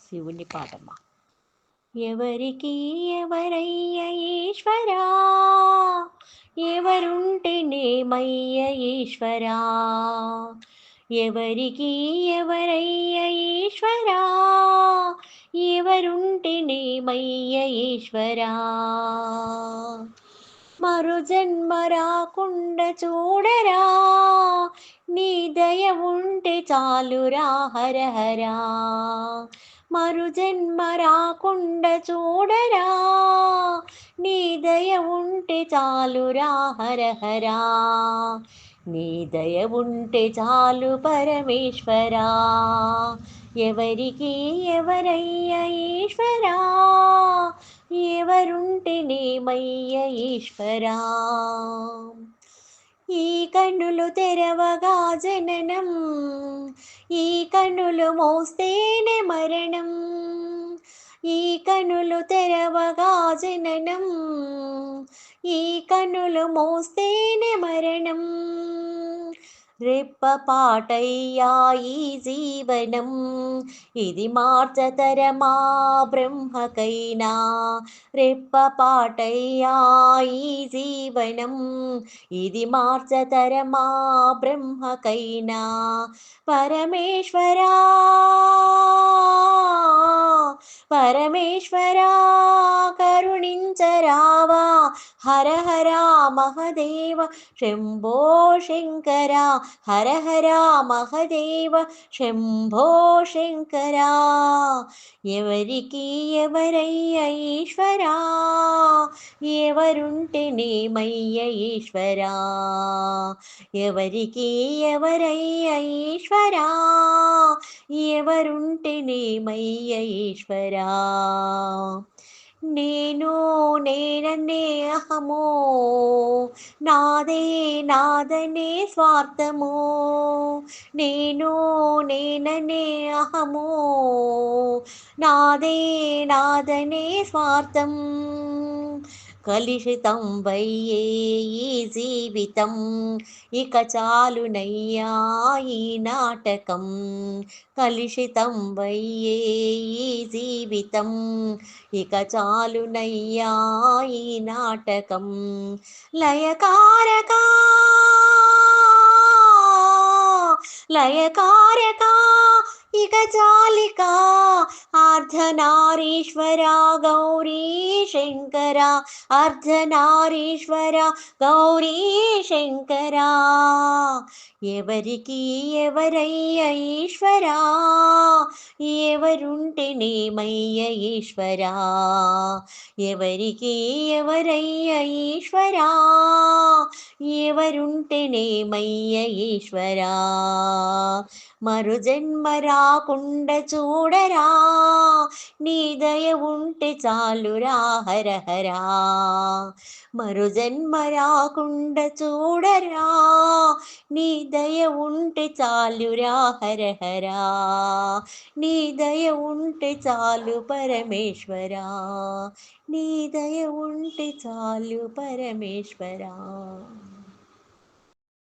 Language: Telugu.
శివుని పాటమ్మ. ఎవరికి ఎవరయ్య ఈశ్వరా, ఎవరుంటేనేమయ్య ఈశ్వరా, ఎవరికి ఎవరయ్య ఈశ్వరా, ఎవరుంటేనేమయ్య ఈశ్వరా, మరు జన్మ రాకుండా చూడరా, నీ దయ ఉంటే చాలురా హరహరా, మరు జన్మ రాకుండా చూడరా, నీ దయ ఉంటే చాలురా హరహరా, నీ దయ ఉంటే చాలు పరమేశ్వరా, ఎవరికి ఎవరయ్య ఈశ్వరా, ఎవరుంటేనేమయ్య ఈశ్వరా, ఈ కన్నులు తెరవగా జననం, ఈ కన్నులు మోస్తేనే మరణం, ఈ కన్నులు తెరవగా జననం, ఈ కన్నులు మోస్తేనే మరణం, రెప్పపాటయ్యా ఈ జీవనం, ఇది మార్చతరమా బ్రహ్మకైనా, రెప్పపాటయ్యా ఈ జీవనం, ఇది మార్చతరమా బ్రహ్మకైనా, పరమేశ్వరా పరమేశ్వరా కరుణించరావా, హర హర మహదేవ శంభో శంకర, హర హర మహదేవ శంభో శంకర, ఎవరికి ఎవరయ్య ఈశ్వరా, ఎవరుంటేనేమయ్య ఈశ్వరా, ఎవరికి ఎవరయ్య ఈశ్వరా, ఎవరుంటేనేమయ్య ఈశ్వరా, నేను నేననే అహము, నాదే నాదనే స్వార్థము, నేను నేననే అహము, నాదే నాదనే స్వార్థం, కలుషితం వయ్యే ఈ జీవితం, ఇక చాలునయ్యా ఈ నాటకం, కలుషితం వయ్యే ఈ జీవితం, ఇక చాలునయ్యా ఈ నాటకం, లయకారకా లయకారకా ఇక చాలికా, అర్ధనారీశ్వర గౌరీ శంకర, అర్ధనారీశ్వర గౌరీ శంకర, ఎవరికి ఎవరయ్య ఈశ్వరా, ఎవరుంటేనేమయ్య ఈశ్వరా, ఎవరికి ఎవరయ్య ఈశ్వరా, ఎవరుంటేనేమయ్య ఈశ్వరా, మరు జన్మ రాకుండా చూడరా, నీ దయ ఉంటే చాలురా హరహరా, మరు జన్మ రాకుండా చూడరా, నీ దయ ఉంటే చాలురా హరహరా, నీ దయ ఉంటే చాలు పరమేశ్వరా, నీ దయ ఉంటే చాలు పరమేశ్వరా.